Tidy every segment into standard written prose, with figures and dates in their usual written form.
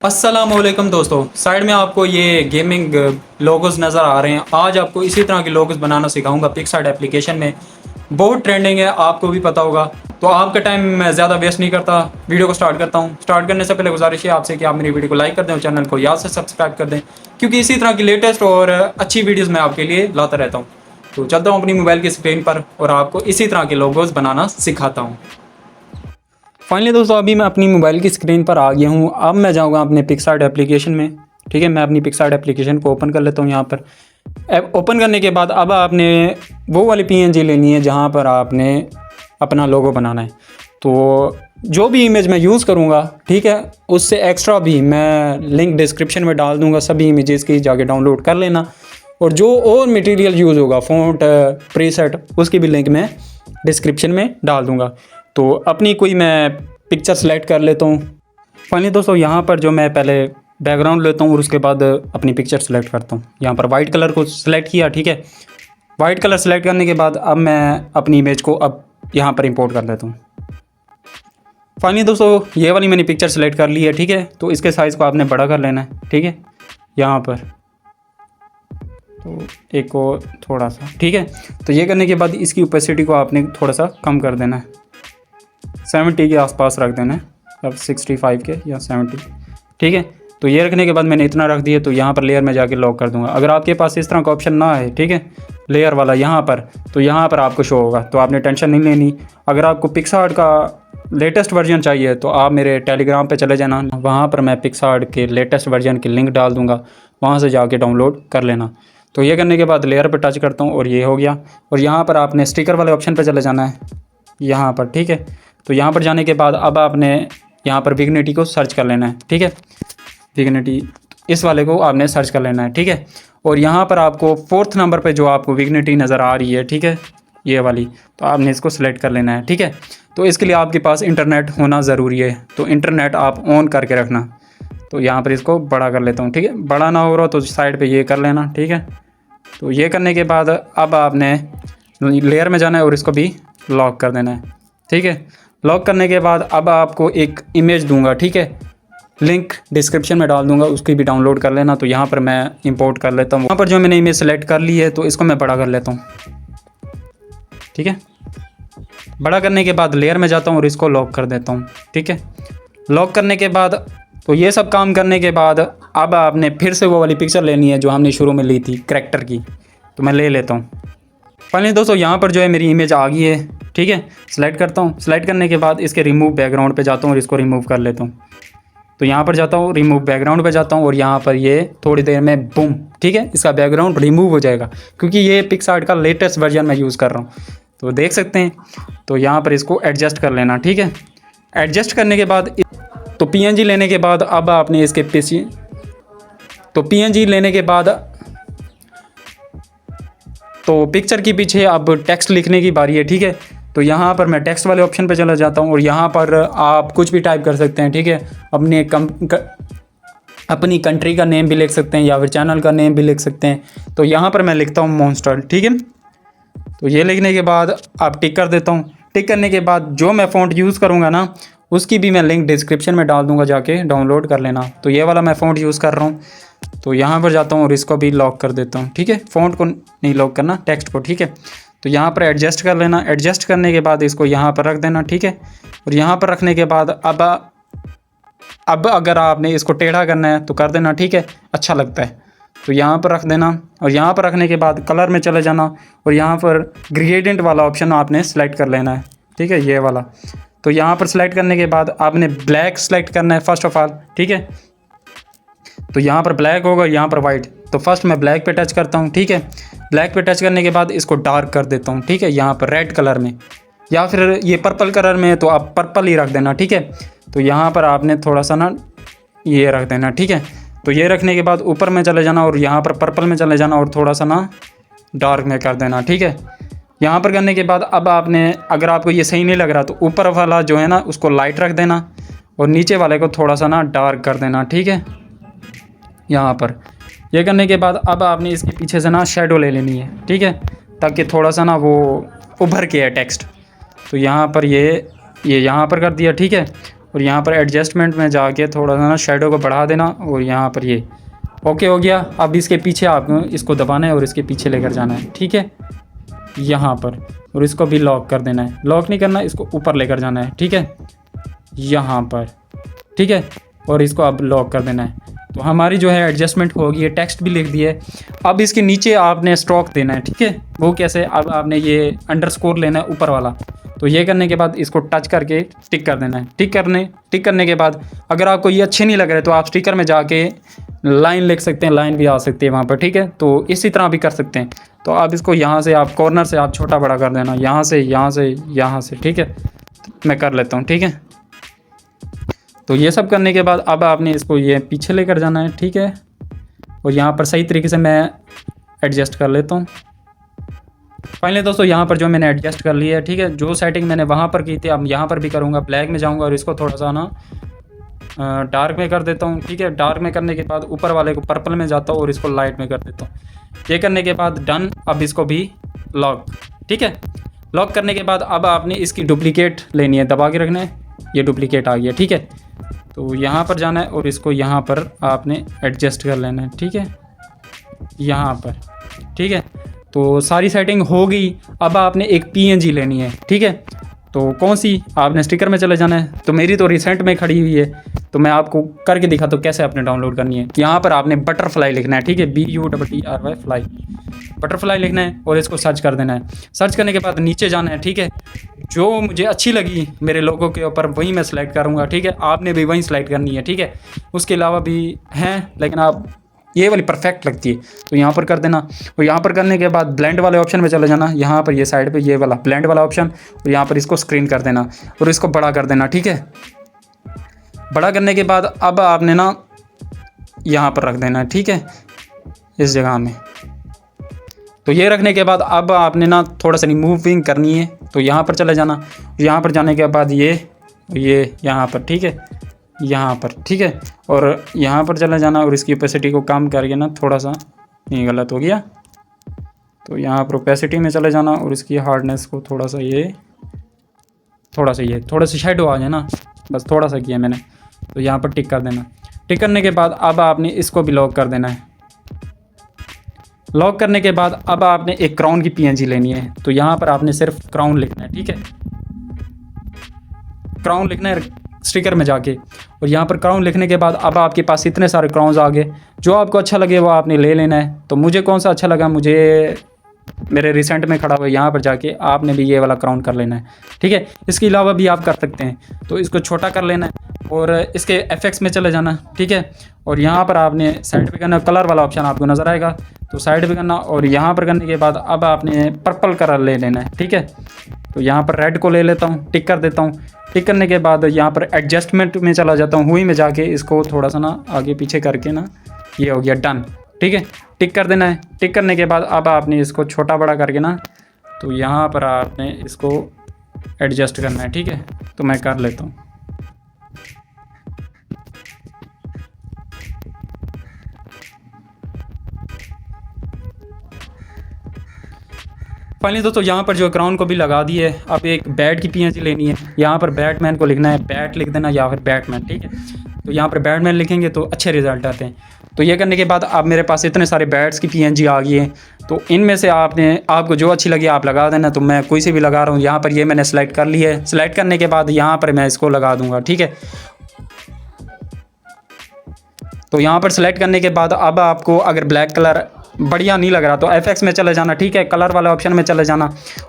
अस्सलामुअलैकुम दोस्तों, साइड में आपको ये गेमिंग लोगोस नज़र आ रहे हैं। आज आपको इसी तरह के लोगोस बनाना सिखाऊंगा पिक्सआर्ट एप्लीकेशन में। बहुत ट्रेंडिंग है, आपको भी पता होगा। तो आपका टाइम मैं ज़्यादा वेस्ट नहीं करता, वीडियो को स्टार्ट करता हूँ। स्टार्ट करने से पहले गुजारिश है आपसे कि आप मेरी वीडियो को लाइक कर दें और चैनल को याद से सब्सक्राइब कर दें, क्योंकि इसी तरह की लेटेस्ट और अच्छी वीडियोज़ मैं आपके लिए लाता रहता हूँ। तो चलता हूँ अपनी मोबाइल की स्क्रीन पर और आपको इसी तरह के लोगोस बनाना सिखाता हूँ। फाइनली दोस्तों, अभी मैं अपनी मोबाइल की स्क्रीन पर आ गया हूँ। अब मैं जाऊँगा अपने पिक्सआर्ट एप्लीकेशन में। ठीक है, मैं अपनी पिक्सआर्ट एप्लीकेशन को ओपन कर लेता हूँ। यहाँ पर ओपन करने के बाद अब आपने वो वाली पीएनजी लेनी है जहाँ पर आपने अपना लोगो बनाना है। तो जो भी इमेज मैं यूज़ करूँगा, ठीक है, उससे एक्स्ट्रा भी मैं लिंक डिस्क्रिप्शन में डाल दूँगा। सभी इमेजेस की जाके डाउनलोड कर लेना, और जो और मटेरियल यूज़ होगा, फ़ॉन्ट, प्रीसेट, उसकी भी लिंक मैं डिस्क्रिप्शन में डाल दूँगा। तो अपनी कोई मैं पिक्चर सेलेक्ट कर लेता हूँ। फाइनली दोस्तों, यहाँ पर जो मैं पहले बैकग्राउंड लेता हूँ और उसके बाद अपनी पिक्चर सेलेक्ट करता हूँ। यहाँ पर वाइट कलर को सिलेक्ट किया, ठीक है। वाइट कलर सेलेक्ट करने के बाद अब मैं अपनी इमेज को अब यहाँ पर इंपोर्ट कर लेता हूँ। फाइनली दोस्तों, ये वाली मैंने पिक्चर सेलेक्ट कर ली है, ठीक है। तो इसके साइज़ को आपने बड़ा कर लेना है, ठीक है। यहाँ पर तो एक को थोड़ा सा, ठीक है। तो ये करने के बाद इसकी ओपेसिटी को आपने थोड़ा सा कम कर देना है, 70 के आसपास रख देना है, अब 65 के या 70, ठीक है। तो ये रखने के बाद मैंने इतना रख दिया। तो यहाँ पर लेयर में जाके लॉक कर दूंगा। अगर आपके पास इस तरह का ऑप्शन ना है, ठीक है, लेयर वाला यहाँ पर, तो यहाँ पर आपको शो होगा, तो आपने टेंशन नहीं लेनी। अगर आपको पिक्सआर्ट का लेटेस्ट वर्जन चाहिए तो आप मेरे टेलीग्राम पे चले जाना, वहाँ पर मैं पिक्सआर्ट के लेटेस्ट वर्जन की लिंक डाल दूँगा, वहाँ से जाके डाउनलोड कर लेना। तो ये करने के बाद लेयर पर टच करता हूँ और ये हो गया। और यहाँ पर आपने स्टिकर वाले ऑप्शन पर चले जाना है, यहाँ पर, ठीक है। तो यहाँ पर जाने के बाद अब आपने यहाँ पर विग्निटी को सर्च कर लेना है, ठीक है। विग्निटी, इस वाले को आपने सर्च कर लेना है, ठीक है। और यहाँ पर आपको 4th नंबर पे जो आपको विग्निटी नज़र आ रही है, ठीक है, ये वाली, तो आपने इसको सिलेक्ट कर लेना है, ठीक है। तो इसके लिए आपके पास इंटरनेट होना ज़रूरी है, तो इंटरनेट आप ऑन करके रखना। तो यहाँ पर इसको बड़ा कर लेता हूँ, ठीक है। बड़ा ना हो रहा तो साइड पर ये कर लेना, ठीक है। तो ये करने के बाद अब आपने लेयर में जाना है और इसको भी लॉक कर देना है, ठीक है। लॉक करने के बाद अब आपको एक इमेज दूंगा, ठीक है, लिंक डिस्क्रिप्शन में डाल दूंगा, उसकी भी डाउनलोड कर लेना। तो यहाँ पर मैं इंपोर्ट कर लेता हूँ। यहाँ पर जो मैंने इमेज सेलेक्ट कर ली है तो इसको मैं बड़ा कर लेता हूँ, ठीक है। बड़ा करने के बाद लेयर में जाता हूँ और इसको लॉक कर देता हूँ, ठीक है। लॉक करने के बाद तो ये सब काम करने के बाद अब आपने फिर से वो वाली पिक्चर लेनी है जो हमने शुरू में ली थी करैक्टर की, तो मैं ले लेता हूँ। फाइनली दोस्तों, यहाँ पर जो है मेरी इमेज आ गई है, ठीक है। सेलेक्ट करता हूँ। सेलेक्ट करने के बाद इसके रिमूव बैकग्राउंड पे जाता हूँ और इसको रिमूव कर लेता हूँ। तो यहाँ पर जाता हूँ, रिमूव बैकग्राउंड पे जाता हूँ और यहाँ पर ये थोड़ी देर में बूम, ठीक है, इसका बैकग्राउंड रिमूव हो जाएगा, क्योंकि ये पिक्सआर्ट का लेटेस्ट वर्जन मैं यूज़ कर रहा हूँ, तो देख सकते हैं। तो यहाँ पर इसको एडजस्ट कर लेना, ठीक है। एडजस्ट करने के बाद तो पीएनजी लेने के बाद अब आपने इसके पीछे, तो पीएनजी लेने के बाद तो पिक्चर के पीछे अब टेक्स्ट लिखने की बारी है, ठीक है। तो यहाँ पर मैं टेक्स्ट वाले ऑप्शन पे चला जाता हूँ और यहाँ पर आप कुछ भी टाइप कर सकते हैं, ठीक है। अपनी कंट्री का नेम भी लिख सकते हैं या फिर चैनल का नेम भी लिख सकते हैं। तो यहाँ पर मैं लिखता हूँ मॉन्स्टर, ठीक है। तो ये लिखने के बाद आप टिक कर देता हूँ। टिक करने के बाद जो मैं फ़ॉन्ट यूज़ करूँगा ना, उसकी भी मैं लिंक डिस्क्रिप्शन में डाल दूँगा, जाके डाउनलोड कर लेना। तो ये वाला मैं फ़ॉन्ट यूज़ कर रहा हूँ, तो यहाँ पर जाता हूँ और इसको भी लॉक कर देता हूँ, ठीक है। फ़ॉन्ट को नहीं लॉक करना, टेक्स्ट को, ठीक है। तो यहाँ पर एडजस्ट कर लेना। एडजस्ट करने के बाद इसको यहाँ पर रख देना, ठीक है। और यहाँ पर रखने के बाद अब अगर आपने इसको टेढ़ा करना है तो कर देना, ठीक है, अच्छा लगता है। तो यहाँ पर रख देना और यहाँ पर रखने के बाद कलर में चले जाना और यहाँ पर ग्रेडियंट वाला ऑप्शन आपने सेलेक्ट कर लेना है, ठीक है, ये वाला। तो यहाँ पर सेलेक्ट करने के बाद आपने ब्लैक सेलेक्ट करना है फर्स्ट ऑफ ऑल, ठीक है। तो यहाँ पर ब्लैक होगा, यहाँ पर वाइट। तो फर्स्ट मैं ब्लैक पे टच करता हूँ, ठीक है। ब्लैक पे टच करने के बाद इसको डार्क कर देता हूँ, ठीक है, यहाँ पर रेड कलर में, या फिर ये पर्पल कलर में है तो आप पर्पल ही रख देना, ठीक है। तो यहाँ पर आपने थोड़ा सा ना ये रख देना, ठीक है। तो ये रखने के बाद ऊपर में चले जाना और यहाँ पर पर्पल में चले जाना और थोड़ा सा ना डार्क में कर देना, ठीक है। यहाँ पर करने के बाद अब आपने, अगर आपको ये सही नहीं लग रहा तो ऊपर वाला जो है ना उसको लाइट रख देना और नीचे वाले को थोड़ा सा ना डार्क कर देना, ठीक है। यहाँ पर ये करने के बाद अब आपने इसके पीछे से ना शेडो ले लेनी है, ठीक है, ताकि थोड़ा सा ना वो उभर के है टेक्स्ट। तो यहाँ पर ये यहाँ पर कर दिया, ठीक है। और यहाँ पर एडजस्टमेंट में जाके थोड़ा सा ना शेडो को बढ़ा देना और यहाँ पर ये ओके हो गया। अब इसके पीछे आपको इसको दबाना है और इसके पीछे लेकर जाना है, ठीक है, यहाँ पर, और इसको भी लॉक कर देना है। लॉक नहीं करना, इसको ऊपर लेकर जाना है, ठीक है, यहाँ पर, ठीक है, और इसको अब लॉक कर देना है। तो हमारी जो है एडजस्टमेंट होगी, टेक्स्ट भी लिख दिया है। अब इसके नीचे आपने स्ट्रोक देना है, ठीक है, वो कैसे, अब आपने ये अंडरस्कोर लेना है ऊपर वाला। तो ये करने के बाद इसको टच करके टिक कर देना है। टिक करने के बाद अगर आपको ये अच्छे नहीं लग रहे तो आप स्टिकर में जाके लाइन लिख सकते हैं, लाइन भी आ सकती है वहाँ पर, ठीक है। तो इसी तरह भी कर सकते हैं। तो आप इसको यहाँ से आप कॉर्नर से आप छोटा बड़ा कर देना, यहाँ से यहाँ से यहाँ से, ठीक है। मैं कर लेता हूँ, ठीक है। तो ये सब करने के बाद अब आपने इसको ये पीछे लेकर जाना है, ठीक है, और यहाँ पर सही तरीके से मैं एडजस्ट कर लेता हूँ। फाइनली दोस्तों यहाँ पर जो मैंने एडजस्ट कर लिया है, ठीक है, जो सेटिंग मैंने वहाँ पर की थी अब यहाँ पर भी करूँगा। ब्लैक में जाऊँगा और इसको थोड़ा सा ना डार्क में कर देता हूँ, ठीक है। डार्क में करने के बाद ऊपर वाले को पर्पल में जाता हूँ और इसको लाइट में कर देता हूँ। ये करने के बाद डन। अब इसको भी लॉक, ठीक है। लॉक करने के बाद अब आपने इसकी डुप्लीकेट लेनी है, दबा के रखना है। ये डुप्लीकेट आ गया, ठीक है। तो यहाँ पर जाना है और इसको यहाँ पर आपने एडजस्ट कर लेना है, ठीक है, यहाँ पर, ठीक है। तो सारी सेटिंग हो गई। अब आपने एक PNG लेनी है, ठीक है। तो कौन सी, आपने स्टिकर में चले जाना है। तो मेरी तो रिसेंट में खड़ी हुई है, तो मैं आपको करके दिखाता हूँ कैसे आपने डाउनलोड करनी है। यहाँ पर आपने बटरफ्लाई लिखना है, ठीक है, BUTTRY फ्लाई, बटरफ्लाई लिखना है और इसको सर्च कर देना है। सर्च करने के बाद नीचे जाना है, ठीक है। जो मुझे अच्छी लगी मेरे लोगों के ऊपर वही मैं सेलेक्ट करूँगा, ठीक है। आपने भी वही सेलेक्ट करनी है, ठीक है। उसके अलावा भी हैं लेकिन आप ये वाली परफेक्ट लगती है, तो यहाँ पर कर देना। और यहाँ पर करने के बाद ब्लेंड वाले ऑप्शन में चले जाना, यहाँ पर ये साइड पे ये वाला ब्लेंड वाला ऑप्शन, और यहाँ पर इसको स्क्रीन कर देना और इसको बड़ा कर देना, ठीक है। बड़ा करने के बाद अब आपने ना यहाँ पर रख देना, ठीक है, इस जगह में। तो ये रखने के बाद अब आपने ना थोड़ा सा रिमूविंग करनी है, तो यहाँ पर चले जाना। यहाँ पर जाने के बाद ये यहाँ पर, ठीक है, यहाँ पर, ठीक है, और यहाँ पर चला जाना और इसकी ओपेसिटी को कम करके ना थोड़ा सा, ये गलत हो गया, तो यहाँ पर ओपेसिटी में चले जाना और इसकी हार्डनेस को थोड़ा सा थोड़ा सा शेडो आ जाए ना, बस थोड़ा सा किया मैंने। तो यहाँ पर टिक कर देना। टिक करने के बाद अब आपने इसको भी लॉक कर देना है। लॉक करने के बाद अब आपने एक क्राउन की PNG लेनी है, तो यहाँ पर आपने सिर्फ क्राउन लिखना है, ठीक है, क्राउन लिखना है स्टिकर में जाके। और यहाँ पर क्राउन लिखने के बाद अब आपके पास इतने सारे क्राउन्स आ गए, जो आपको अच्छा लगे वो आपने ले लेना है। तो मुझे कौन सा अच्छा लगा, मुझे मेरे रिसेंट में खड़ा हुआ यहाँ पर जाके आपने भी ये वाला क्राउन कर लेना है, ठीक है। इसके अलावा भी आप कर सकते हैं, तो इसको छोटा कर लेना है और इसके एफेक्ट्स में चले जाना, ठीक है। और यहाँ पर आपने साइड पे करना, कलर वाला ऑप्शन आपको नज़र आएगा, तो साइड पे करना। और यहाँ पर करने के बाद अब आपने पर्पल कलर ले लेना है, ठीक है। तो यहाँ पर रेड को ले लेता हूँ, टिक कर देता हूँ। टिक करने के बाद यहाँ पर एडजस्टमेंट में चला जाता हूँ, हुई में जाके इसको थोड़ा सा ना आगे पीछे करके ना, ये हो गया डन, ठीक है। टिक कर देना है। टिक करने के बाद अब आपने इसको छोटा बड़ा करके ना, तो यहाँ पर आपने इसको एडजस्ट करना है, ठीक है। तो मैं कर लेता हूँ। फाइनली दोस्तों यहाँ पर जो क्राउन को भी लगा दी है। अब एक बैट की PNG लेनी है, यहाँ पर बैटमैन को लिखना है, बैट लिख देना या फिर बैटमैन, ठीक है। तो यहाँ पर बैटमैन लिखेंगे तो अच्छे रिजल्ट आते हैं। तो ये करने के बाद अब मेरे पास इतने सारे बैट्स की PNG आ गई है, तो इनमें से आपको जो अच्छी लगी आप लगा देना। तो मैं कोई सी भी लगा रहा हूँ। यहाँ पर ये मैंने सेलेक्ट कर ली है। सेलेक्ट करने के बाद यहाँ पर मैं इसको लगा दूँगा, ठीक है। तो यहाँ पर सेलेक्ट करने के बाद अब आपको अगर ब्लैक कलर बढ़िया नहीं लग रहा तो FX में चले जाना, ठीक है, कलर वाले ऑप्शन में चले जाना।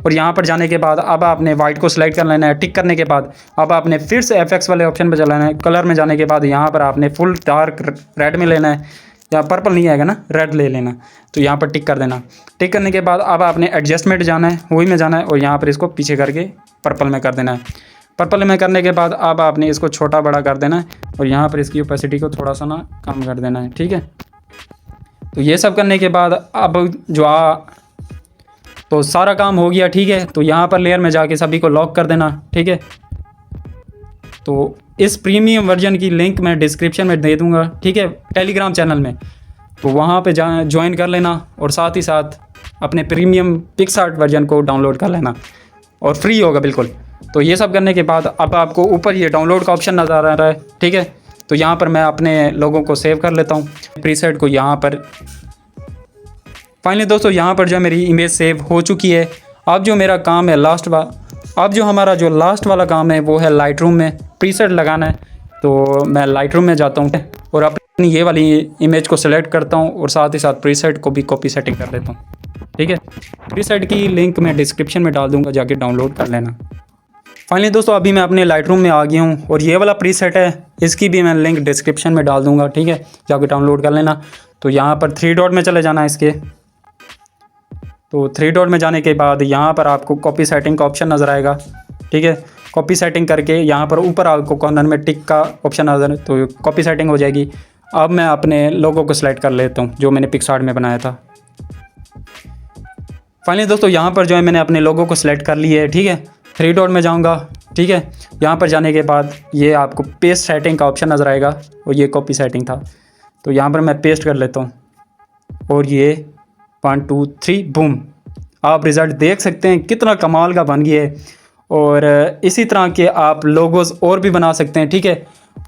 और यहाँ पर जाने के बाद अब आपने वाइट को सिलेक्ट कर लेना है। टिक करने के बाद अब आपने फिर से FX वाले ऑप्शन में चलाना है। कलर में जाने के बाद यहाँ पर आपने फुल डार्क रेड में लेना है, या पर्पल नहीं आएगा ना, रेड ले लेना। तो यहाँ पर टिक कर देना। टिक करने के बाद अब आपने एडजस्टमेंट जाना है, वही में जाना है और यहाँ पर इसको पीछे करके पर्पल में कर देना है। पर्पल में करने के बाद अब आपने इसको छोटा बड़ा कर देना है और यहाँ पर इसकी ओपेसिटी को थोड़ा सा ना कम कर देना है, ठीक है। तो ये सब करने के बाद अब तो सारा काम हो गया, ठीक है। तो यहाँ पर लेयर में जाके सभी को लॉक कर देना, ठीक है। तो इस प्रीमियम वर्जन की लिंक मैं डिस्क्रिप्शन में दे दूँगा, ठीक है, टेलीग्राम चैनल में। तो वहाँ पे ज्वाइन कर लेना और साथ ही साथ अपने प्रीमियम पिक्सआर्ट वर्जन को डाउनलोड कर लेना और फ्री होगा बिल्कुल। तो ये सब करने के बाद अब आपको ऊपर ये डाउनलोड का ऑप्शन नज़र आ रहा है, ठीक है। तो यहाँ पर मैं अपने लोगों को सेव कर लेता हूँ, प्रीसेट को यहाँ पर। फाइनली दोस्तों यहाँ पर जो है मेरी इमेज सेव हो चुकी है। अब जो मेरा काम है अब जो हमारा जो लास्ट वाला काम है वो है लाइटरूम में प्रीसेट लगाना है। तो मैं लाइटरूम में जाता हूँ और अपनी ये वाली इमेज को सिलेक्ट करता हूँ और साथ ही साथ प्रीसेट को भी कॉपी सेटिंग कर लेता हूँ, ठीक है। प्रीसेट की लिंक मैं डिस्क्रिप्शन में डाल दूँगा, जाके डाउनलोड कर लेना। फाइनली दोस्तों अभी मैं अपने लाइटरूम में आ गया हूँ और ये वाला प्रीसेट है, इसकी भी मैं लिंक डिस्क्रिप्शन में डाल दूँगा, ठीक है, जाके डाउनलोड कर लेना। तो यहाँ पर 3 डॉट में चले जाना है इसके। तो 3 डॉट में जाने के बाद यहाँ पर आपको कॉपी सेटिंग का ऑप्शन नज़र आएगा, ठीक है। कॉपी सेटिंग करके यहाँ पर ऊपर आपको कॉर्नर में टिक का ऑप्शन नज़र, तो कॉपी सेटिंग हो जाएगी। अब मैं अपने लोगो को सिलेक्ट कर लेता हूँ जो मैंने पिक्सआर्ट में बनाया था। फाइनली दोस्तों यहाँ पर जो है मैंने अपने लोगो को सिलेक्ट कर लिया है, ठीक है। 3 डॉट में जाऊँगा, ठीक है। यहाँ पर जाने के बाद ये आपको पेस्ट सेटिंग का ऑप्शन नज़र आएगा और ये कॉपी सेटिंग था, तो यहाँ पर मैं पेस्ट कर लेता हूँ और ये 1 2 3 बूम, आप रिज़ल्ट देख सकते हैं कितना कमाल का बन गया है। और इसी तरह के आप लोगोस और भी बना सकते हैं, ठीक है।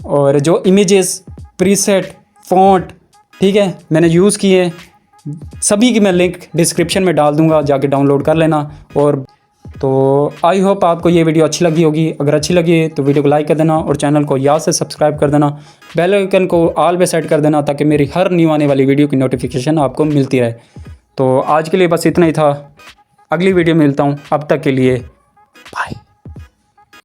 और जो इमेजेस, प्रीसेट, फ़ॉन्ट, ठीक है, मैंने यूज़ किए सभी की मैं लिंक डिस्क्रिप्शन में डाल दूंगा, जाके डाउनलोड कर लेना। और तो आई होप आपको ये वीडियो अच्छी लगी होगी। अगर अच्छी लगी तो वीडियो को लाइक कर देना और चैनल को याद से सब्सक्राइब कर देना, बेल आइकन को ऑल पे सेट कर देना ताकि मेरी हर न्यू आने वाली वीडियो की नोटिफिकेशन आपको मिलती रहे। तो आज के लिए बस इतना ही था, अगली वीडियो में मिलता हूँ, अब तक के लिए बाय।